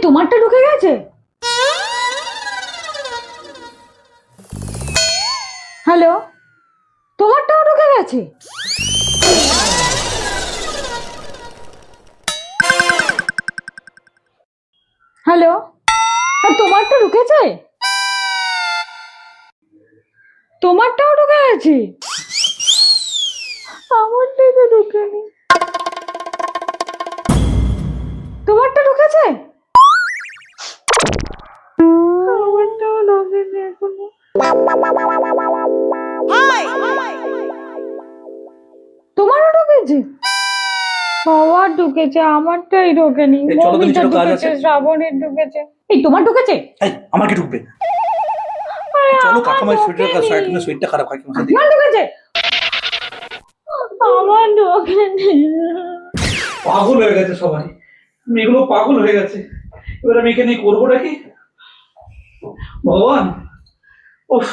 তোমারটা ঢুকে গেছে? হ্যালো, তোমারটাও ঢুকে গেছে? হ্যালো, তোমারটা ঢুকেছে? তোমারটাও ঢুকে গেছে? আমারটাই তো ঢুকেনি। তোমারটা ঢুকেছে? আমারটাও ঢোকেনি এখনো। তোমারও ঢুকেছে? বাবার ঢুকেছে, আমারটাই ঢোকেনি। চলো তো মমিটা নিচে কাজ ঢুকেছে, আছে। শ্রাবণের ঢুকেছে। এই তোমার ঢুকেছে? আমার কি ঢুকবে? আরে চলো আমার কাকিমার ঢোকেনি। শরীরটা খারাপ, কাকিমার সাথে আপনার ঢুকেছে? আমার ঢোকেনি। পাগল হয়ে গেছে সবাই, মেয়েগুলো পাগল হয়ে গেছে। এবার আমি এখানে করবোটা কি ভগবান? উফ।